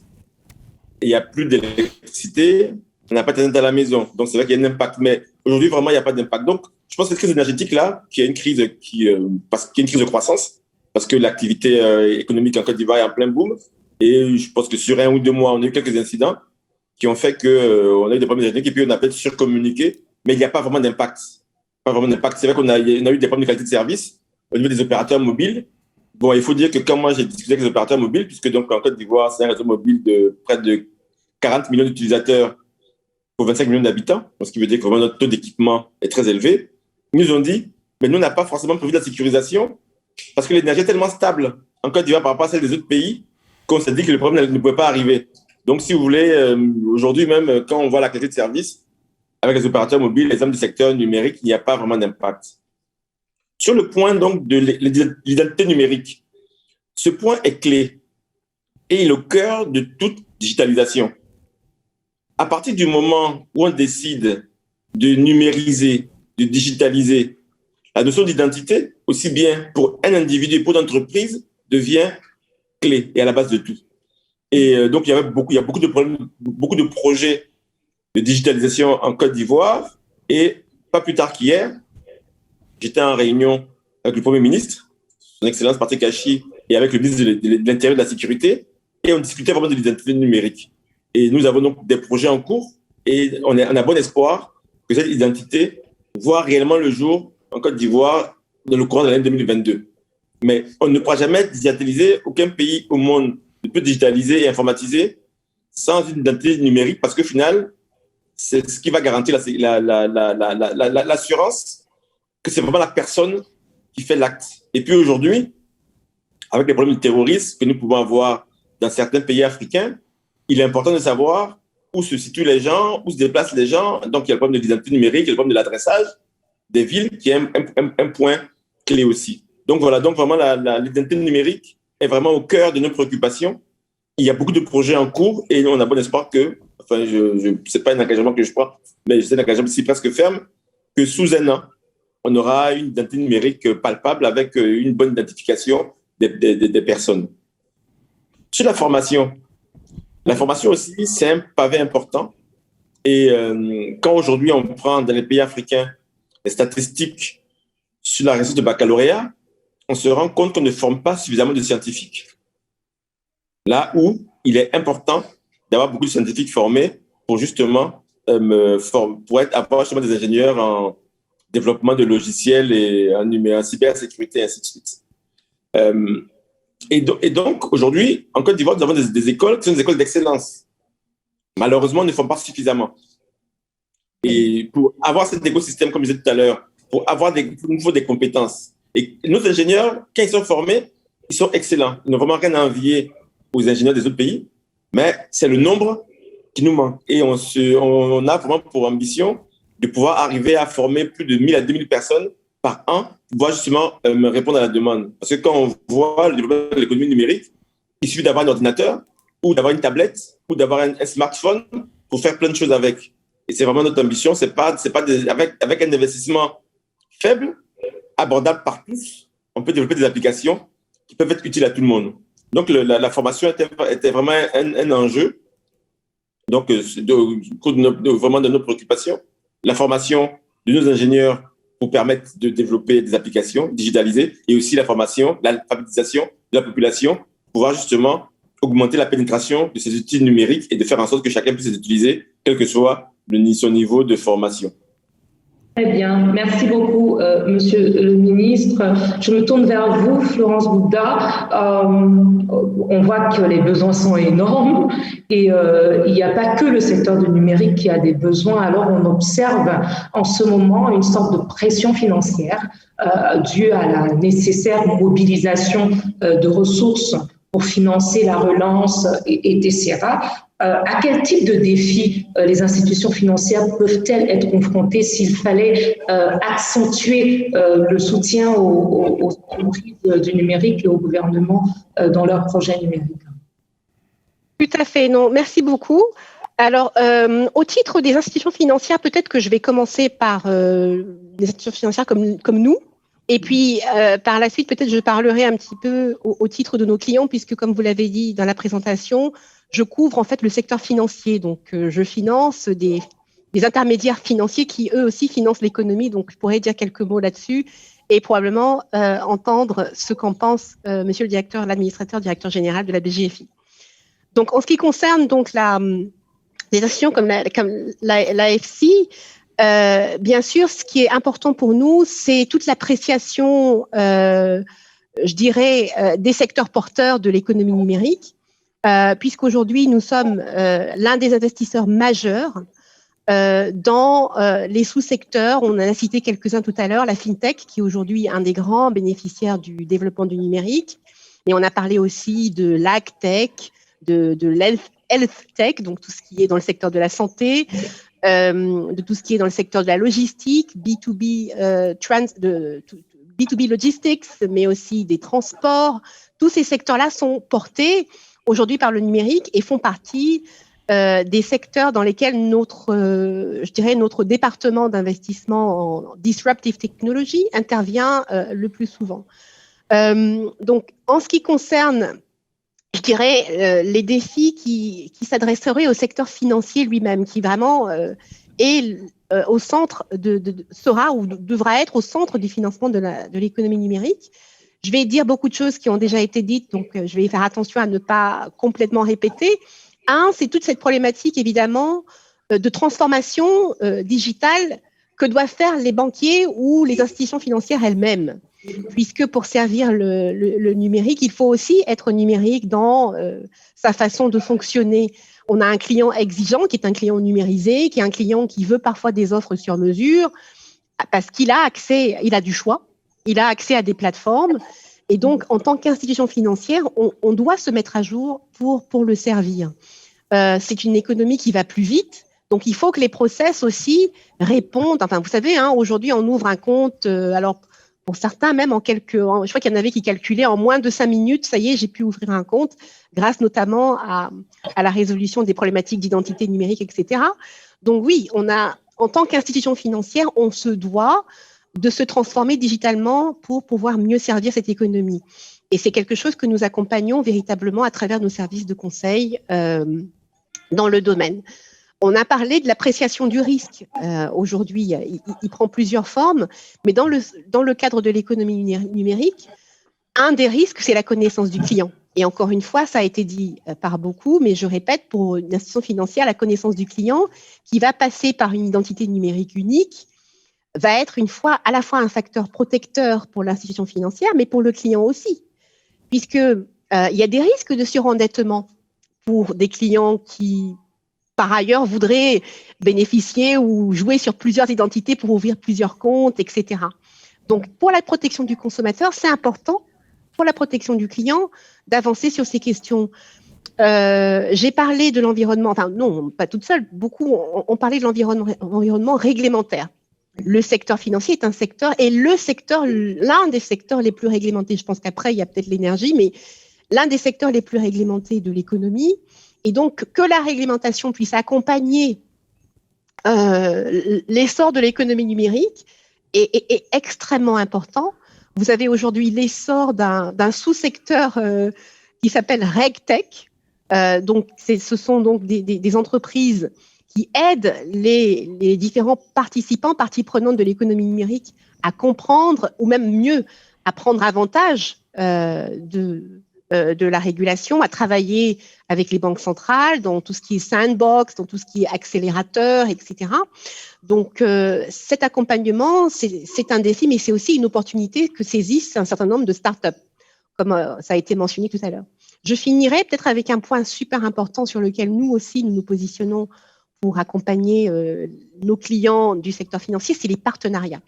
il n'y a plus d'électricité, on n'a pas d'internet à la maison. Donc, c'est vrai qu'il y a un impact. Mais aujourd'hui, vraiment, il n'y a pas d'impact. Donc, je pense que cette crise énergétique-là, qui est une crise de croissance, parce que l'activité économique en Côte d'Ivoire est en plein boom. Et je pense que sur 1 ou 2 mois, on a eu quelques incidents qui ont fait qu'on a eu des problèmes énergétiques et puis on a peut-être surcommuniqué. Mais il n'y a pas vraiment d'impact. Pas vraiment d'impact. C'est vrai qu'on a eu des problèmes de qualité de service au niveau des opérateurs mobiles. Bon, il faut dire que quand moi j'ai discuté avec les opérateurs mobiles, puisque donc en Côte d'Ivoire, c'est un réseau mobile de près de 40 millions d'utilisateurs pour 25 millions d'habitants, ce qui veut dire que notre taux d'équipement est très élevé. Ils nous ont dit, mais nous, on n'a pas forcément prévu de la sécurisation parce que l'énergie est tellement stable en Côte d'Ivoire par rapport à celle des autres pays qu'on s'est dit que le problème ne pouvait pas arriver. Donc, si vous voulez, aujourd'hui même, quand on voit la qualité de service avec les opérateurs mobiles, les hommes du secteur numérique, il n'y a pas vraiment d'impact. Sur le point donc de l'identité numérique, ce point est clé et il est au cœur de toute digitalisation. À partir du moment où on décide de numériser, de digitaliser, la notion d'identité, aussi bien pour un individu et pour l'entreprise, devient clé et à la base de tout. Et donc, il y a beaucoup de problèmes, beaucoup de projets de digitalisation en Côte d'Ivoire. Et pas plus tard qu'hier, j'étais en réunion avec le Premier ministre, son Excellence Patrick Kachi, et avec le ministre de l'Intérieur et de la Sécurité, et on discutait vraiment de l'identité numérique. Et nous avons donc des projets en cours, et on a bon espoir que cette identité voit réellement le jour en Côte d'Ivoire dans le courant de l'année 2022. Mais on ne pourra jamais digitaliser, aucun pays au monde ne peut digitaliser et informatiser sans une identité numérique, parce qu'au final, c'est ce qui va garantir l'assurance que c'est vraiment la personne qui fait l'acte. Et puis aujourd'hui, avec les problèmes de terrorisme que nous pouvons avoir dans certains pays africains, il est important de savoir où se situent les gens, où se déplacent les gens. Donc, il y a le problème de l'identité numérique, il y a le problème de l'adressage des villes, qui est un point clé aussi. Donc, voilà, donc vraiment, l'identité numérique est vraiment au cœur de nos préoccupations. Il y a beaucoup de projets en cours et on a bon espoir que, enfin, c'est pas un engagement que je prends, mais c'est un engagement ici presque ferme, que sous un an, on aura une identité numérique palpable avec une bonne identification des personnes. Sur la formation aussi, c'est un pavé important. Et quand aujourd'hui on prend dans les pays africains les statistiques sur la réussite de baccalauréat, on se rend compte qu'on ne forme pas suffisamment de scientifiques. Là où il est important d'avoir beaucoup de scientifiques formés pour justement avoir justement des ingénieurs en développement de logiciels et en cybersécurité, et ainsi de suite. Et donc, aujourd'hui, en Côte d'Ivoire, nous avons des écoles qui sont des écoles d'excellence. Malheureusement, on ne forme pas suffisamment. Et pour avoir cet écosystème, comme je disais tout à l'heure, pour avoir il faut des compétences. Et nos ingénieurs, quand ils sont formés, ils sont excellents. Ils n'ont vraiment rien à envier aux ingénieurs des autres pays, mais c'est le nombre qui nous manque. Et on a vraiment pour ambition de pouvoir arriver à former plus de 1000 à 2000 personnes par an pour pouvoir justement répondre à la demande. Parce que quand on voit le développement de l'économie numérique, il suffit d'avoir un ordinateur ou d'avoir une tablette ou d'avoir un smartphone pour faire plein de choses avec. Et c'est vraiment notre ambition. C'est pas avec un investissement faible, abordable par tous, on peut développer des applications qui peuvent être utiles à tout le monde. Donc, la formation était vraiment un enjeu. Donc, vraiment de nos préoccupations. La formation de nos ingénieurs pour permettre de développer des applications digitalisées et aussi la formation, l'alphabétisation de la population pour pouvoir justement augmenter la pénétration de ces outils numériques et de faire en sorte que chacun puisse les utiliser, quel que soit son niveau de formation. Très bien, merci beaucoup, Monsieur le Ministre. Je me tourne vers vous, Florence Bouda. On voit que les besoins sont énormes et il n'y a pas que le secteur du numérique qui a des besoins. Alors, on observe en ce moment une sorte de pression financière due à la nécessaire mobilisation de ressources pour financer la relance, etc. À quel type de défis les institutions financières peuvent-elles être confrontées s'il fallait accentuer le soutien aux entreprises du numérique et au gouvernement dans leurs projets numériques? Tout à fait, non, merci beaucoup. Alors, au titre des institutions financières, peut-être que je vais commencer par des institutions financières comme nous. Et puis, par la suite, peut-être je parlerai un petit peu au titre de nos clients, puisque comme vous l'avez dit dans la présentation, je couvre en fait le secteur financier. Donc, je finance des intermédiaires financiers qui, eux aussi, financent l'économie. Donc, je pourrais dire quelques mots là-dessus et probablement entendre ce qu'en pense monsieur le directeur directeur général de la BGFI. Donc, en ce qui concerne donc les institutions comme l'AFC, bien sûr, ce qui est important pour nous, c'est toute l'appréciation, je dirais, des secteurs porteurs de l'économie numérique, puisqu'aujourd'hui, nous sommes l'un des investisseurs majeurs dans les sous-secteurs. On en a cité quelques-uns tout à l'heure, la FinTech, qui est aujourd'hui un des grands bénéficiaires du développement du numérique. Et on a parlé aussi de l'AgTech, de l'HealthTech, donc tout ce qui est dans le secteur de la santé, de tout ce qui est dans le secteur de la logistique, B2B, B2B logistics, mais aussi des transports. Tous ces secteurs-là sont portés aujourd'hui par le numérique et font partie des secteurs dans lesquels notre département d'investissement en disruptive technology intervient le plus souvent. Donc, en ce qui concerne, je dirais, les défis qui s'adresseraient au secteur financier lui-même, qui vraiment est au centre sera ou devra être au centre du financement de l'économie numérique. Je vais dire beaucoup de choses qui ont déjà été dites, donc je vais faire attention à ne pas complètement répéter. C'est toute cette problématique, évidemment, de transformation digitale que doivent faire les banquiers ou les institutions financières elles-mêmes. Puisque pour servir le numérique, il faut aussi être numérique dans sa façon de fonctionner. On a un client exigeant qui est un client numérisé, qui est un client qui veut parfois des offres sur mesure, parce qu'il a accès, il a du choix, il a accès à des plateformes. Et donc, en tant qu'institution financière, on doit se mettre à jour pour le servir. C'est une économie qui va plus vite. Donc, il faut que les process aussi répondent. Enfin, vous savez, aujourd'hui, on ouvre un compte. Alors, pour certains, même je crois qu'il y en avait qui calculaient en moins de 5 minutes, ça y est, j'ai pu ouvrir un compte, grâce notamment à la résolution des problématiques d'identité numérique, etc. Donc oui, en tant qu'institution financière, on se doit de se transformer digitalement pour pouvoir mieux servir cette économie. Et c'est quelque chose que nous accompagnons véritablement à travers nos services de conseil dans le domaine. On a parlé de l'appréciation du risque. Aujourd'hui, il prend plusieurs formes, mais dans le cadre de l'économie numérique, un des risques, c'est la connaissance du client. Et encore une fois, ça a été dit par beaucoup, mais je répète, pour une institution financière, la connaissance du client, qui va passer par une identité numérique unique, va être à la fois un facteur protecteur pour l'institution financière, mais pour le client aussi, puisque il y a des risques de surendettement pour des clients qui, par ailleurs, voudraient bénéficier ou jouer sur plusieurs identités pour ouvrir plusieurs comptes, etc. Donc, pour la protection du consommateur, c'est important, pour la protection du client, d'avancer sur ces questions. J'ai parlé de l'environnement, enfin non, pas toute seule, beaucoup ont parlé de l'environnement réglementaire. Le secteur financier est un secteur, et l'un des secteurs les plus réglementés, je pense qu'après, il y a peut-être l'énergie, mais l'un des secteurs les plus réglementés de l'économie. Et donc, que la réglementation puisse accompagner l'essor de l'économie numérique est extrêmement important. Vous avez aujourd'hui l'essor d'un sous-secteur qui s'appelle RegTech. Donc, ce sont donc des entreprises qui aident les différents parties prenantes de l'économie numérique à comprendre, ou même mieux, à prendre avantage de la régulation, à travailler avec les banques centrales dans tout ce qui est sandbox, dans tout ce qui est accélérateur, etc. Donc, cet accompagnement, c'est un défi, mais c'est aussi une opportunité que saisissent un certain nombre de startups, comme ça a été mentionné tout à l'heure. Je finirai peut-être avec un point super important sur lequel nous aussi, nous positionnons pour accompagner nos clients du secteur financier, c'est les partenariats.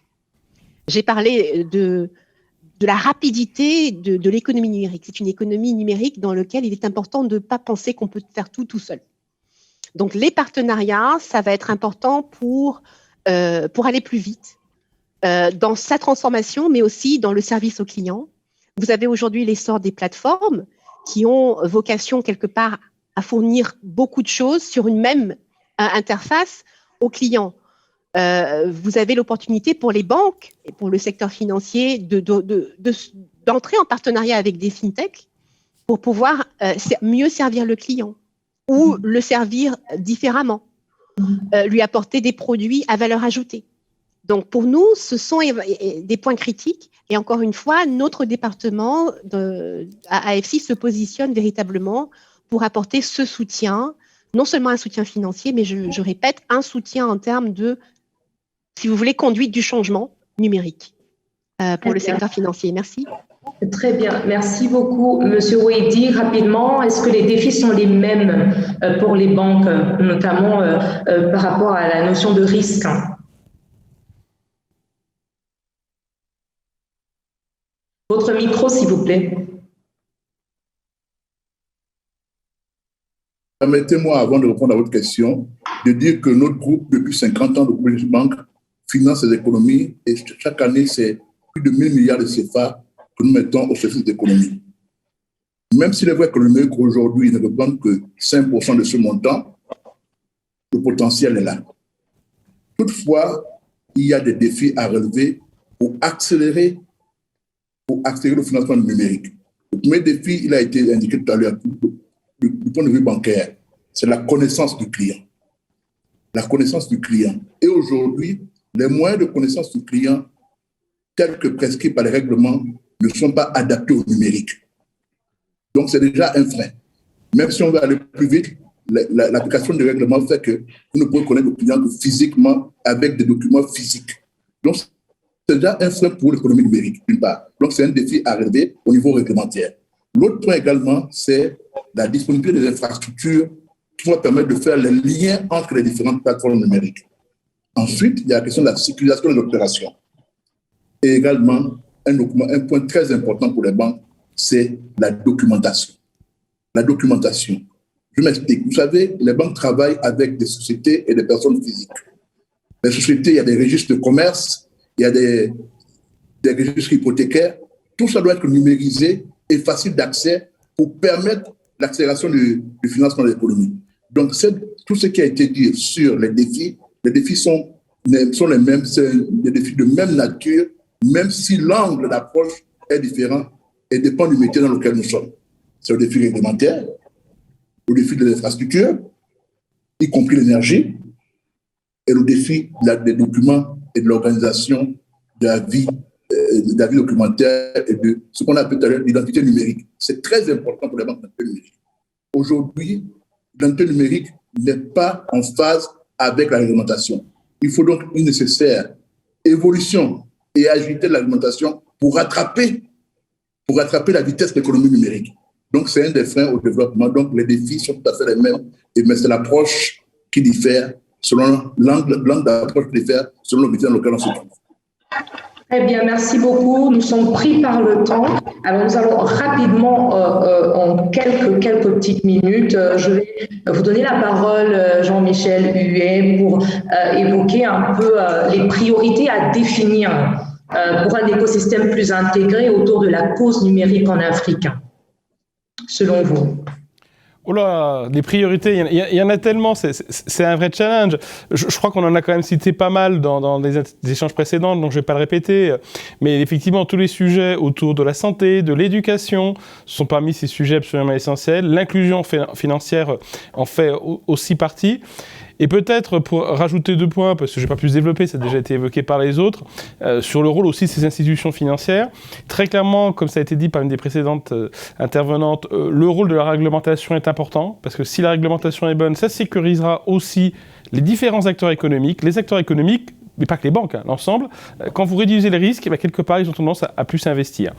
J'ai parlé de la rapidité de l'économie numérique. C'est une économie numérique dans laquelle il est important de ne pas penser qu'on peut faire tout seul. Donc, les partenariats, ça va être important pour aller plus vite dans sa transformation, mais aussi dans le service aux clients. Vous avez aujourd'hui l'essor des plateformes qui ont vocation quelque part à fournir beaucoup de choses sur une même interface aux clients. Vous avez l'opportunité pour les banques et pour le secteur financier d'entrer en partenariat avec des fintechs pour pouvoir mieux servir le client ou le servir différemment, lui apporter des produits à valeur ajoutée. Donc, pour nous, ce sont des points critiques. Et encore une fois, notre département à AFC se positionne véritablement pour apporter ce soutien, non seulement un soutien financier, mais je répète, un soutien en termes de, si vous voulez, conduite du changement numérique pour le secteur financier. Merci. Très bien. Merci beaucoup. Monsieur Ouedi, rapidement, est-ce que les défis sont les mêmes pour les banques, notamment par rapport à la notion de risque? Votre micro, s'il vous plaît. Permettez-moi, avant de répondre à votre question, de dire que notre groupe, depuis 50 ans, le groupe des banques, finance les économies et chaque année, c'est plus de 1 000 milliards de CFA que nous mettons au service d'économie. Même s'il est vrai que le numérique aujourd'hui ne représente que 5% de ce montant, le potentiel est là. Toutefois, il y a des défis à relever pour accélérer le financement numérique. Le premier défi, il a été indiqué tout à l'heure, du point de vue bancaire, c'est la connaissance du client. La connaissance du client. Et aujourd'hui, les moyens de connaissance du client, tels que prescrits par les règlements, ne sont pas adaptés au numérique. Donc, c'est déjà un frein. Même si on veut aller plus vite, l'application du règlement fait que vous ne pouvez connaître le client que physiquement, avec des documents physiques. Donc, c'est déjà un frein pour l'économie numérique, d'une part. Donc, c'est un défi à relever au niveau réglementaire. L'autre point également, c'est la disponibilité des infrastructures qui vont permettre de faire les liens entre les différentes plateformes numériques. Ensuite, il y a la question de la sécurisation de l'opération. Et également, un point très important pour les banques, c'est la documentation. La documentation. Je m'explique. Vous savez, les banques travaillent avec des sociétés et des personnes physiques. Les sociétés, il y a des registres de commerce, il y a des registres hypothécaires. Tout ça doit être numérisé et facile d'accès pour permettre l'accélération du financement de l'économie. Donc, tout ce qui a été dit sur les défis sont les mêmes, c'est des défis de même nature, même si l'angle d'approche est différent et dépend du métier dans lequel nous sommes. C'est le défi réglementaire, le défi de l'infrastructure, y compris l'énergie, et le défi des documents et de l'organisation de la vie documentaire et de ce qu'on appelle tout à l'heure l'identité numérique. C'est très important pour les banques d'identité numérique. Aujourd'hui, l'identité numérique n'est pas en phase avec la réglementation. Il faut donc une nécessaire évolution et agilité de la réglementation pour rattraper la vitesse de l'économie numérique. Donc, c'est un des freins au développement. Donc, les défis sont tout à fait les mêmes, mais c'est l'approche qui diffère selon l'angle d'approche qui diffère selon le métier dans lequel on se trouve. Très bien, merci beaucoup. Nous sommes pris par le temps. Alors, nous allons rapidement, en quelques petites minutes, je vais vous donner la parole, Jean-Michel Huet, pour évoquer un peu les priorités à définir pour un écosystème plus intégré autour de la cause numérique en Afrique, selon vous. Oh là, des priorités, il y en a tellement, c'est un vrai challenge. Je crois qu'on en a quand même cité pas mal dans des échanges précédents, donc je ne vais pas le répéter. Mais effectivement, tous les sujets autour de la santé, de l'éducation sont parmi ces sujets absolument essentiels. L'inclusion financière en fait aussi partie. Et peut-être, pour rajouter 2 points, parce que je n'ai pas pu se développer, ça a déjà été évoqué par les autres, sur le rôle aussi de ces institutions financières. Très clairement, comme ça a été dit par une des précédentes intervenantes, le rôle de la réglementation est important, parce que si la réglementation est bonne, ça sécurisera aussi les différents acteurs économiques. Les acteurs économiques, mais pas que les banques, l'ensemble, quand vous réduisez les risques, quelque part, ils ont tendance à plus investir.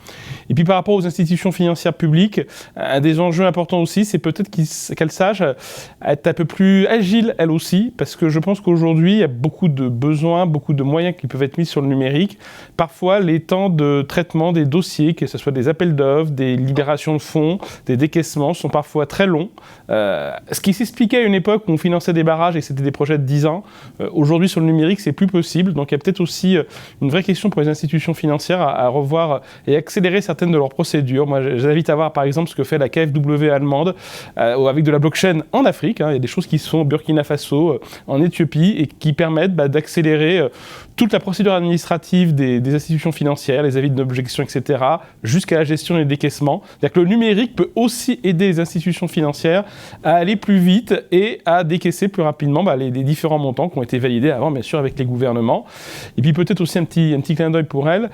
Et puis par rapport aux institutions financières publiques, un des enjeux importants aussi, c'est peut-être qu'elles sachent être un peu plus agiles, elles aussi, parce que je pense qu'aujourd'hui, il y a beaucoup de besoins, beaucoup de moyens qui peuvent être mis sur le numérique. Parfois, les temps de traitement des dossiers, que ce soit des appels d'offres, des libérations de fonds, des décaissements, sont parfois très longs. Ce qui s'expliquait à une époque où on finançait des barrages et que c'était des projets de 10 ans, aujourd'hui, sur le numérique, c'est plus possible. Donc il y a peut-être aussi une vraie question pour les institutions financières à revoir et accélérer certaines de leurs procédures. Moi, j'invite à voir par exemple ce que fait la KfW allemande avec de la blockchain en Afrique. Il y a des choses qui se font au Burkina Faso, en Éthiopie, et qui permettent d'accélérer toute la procédure administrative des institutions financières, les avis d'objection, etc., jusqu'à la gestion des décaissements. C'est-à-dire que le numérique peut aussi aider les institutions financières à aller plus vite et à décaisser plus rapidement les différents montants qui ont été validés avant, bien sûr, avec les gouvernements. Et puis peut-être aussi un petit clin d'œil pour elles,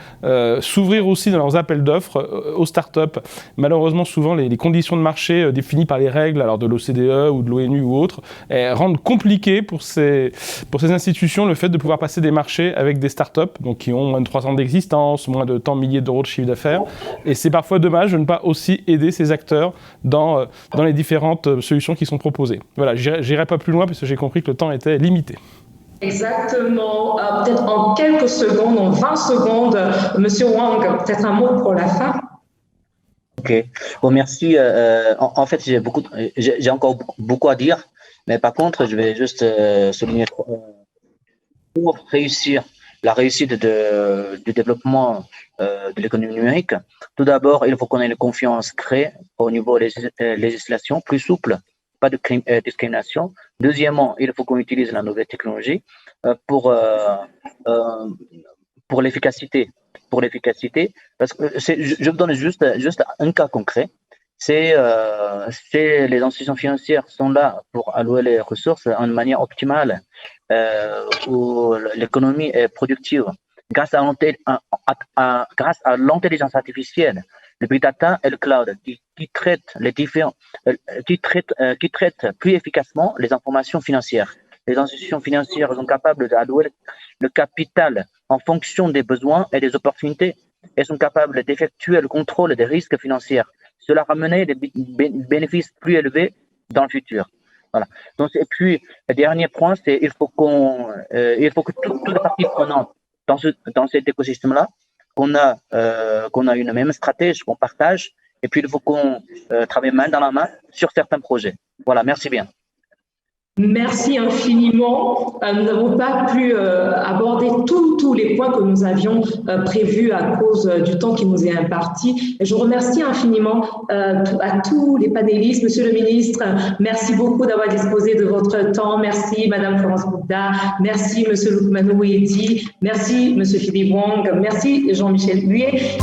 s'ouvrir aussi dans leurs appels d'offres aux startups. Malheureusement, souvent, les conditions de marché définies par les règles alors de l'OCDE ou de l'ONU ou autres rendent compliqué pour ces institutions le fait de pouvoir passer des marchés avec des startups donc qui ont moins de 3 ans d'existence, moins de tant milliers d'euros de chiffre d'affaires. Et c'est parfois dommage de ne pas aussi aider ces acteurs dans les différentes solutions qui sont proposées. Voilà, j'irai pas plus loin parce que j'ai compris que le temps était limité. Exactement. Peut-être en quelques secondes, en 20 secondes, Monsieur Wang, peut-être un mot pour la fin. Ok. Bon, merci. En fait, j'ai encore beaucoup à dire, mais par contre, je vais juste souligner pour réussir la réussite du développement de l'économie numérique. Tout d'abord, il faut qu'on ait une confiance créée au niveau des législations plus souple, pas de discrimination. Deuxièmement, il faut qu'on utilise la nouvelle technologie pour l'efficacité. Pour l'efficacité, parce que je vous donne juste un cas concret. C'est les institutions financières sont là pour allouer les ressources en manière optimale, où l'économie est productive grâce à l'intelligence artificielle, le big data et le cloud qui traitent plus efficacement les informations financières. Les institutions financières sont capables d'allouer le capital en fonction des besoins et des opportunités. Elles sont capables d'effectuer le contrôle des risques financiers. Cela ramenait des bénéfices plus élevés dans le futur. Voilà. Donc, et puis, le dernier point, c'est il faut que toutes les parties prenantes dans cet écosystème-là qu'on a une même stratégie, qu'on partage, et puis il faut qu'on travaille main dans la main sur certains projets. Voilà, merci bien. Merci infiniment. Nous n'avons pas pu aborder tous les points que nous avions prévus à cause du temps qui nous est imparti. Je remercie infiniment à tous les panélistes. Monsieur le ministre, merci beaucoup d'avoir disposé de votre temps. Merci Madame Florence Bouda. Merci Monsieur Lukman Ouedi. Merci Monsieur Philippe Wong. Merci Jean-Michel Huet.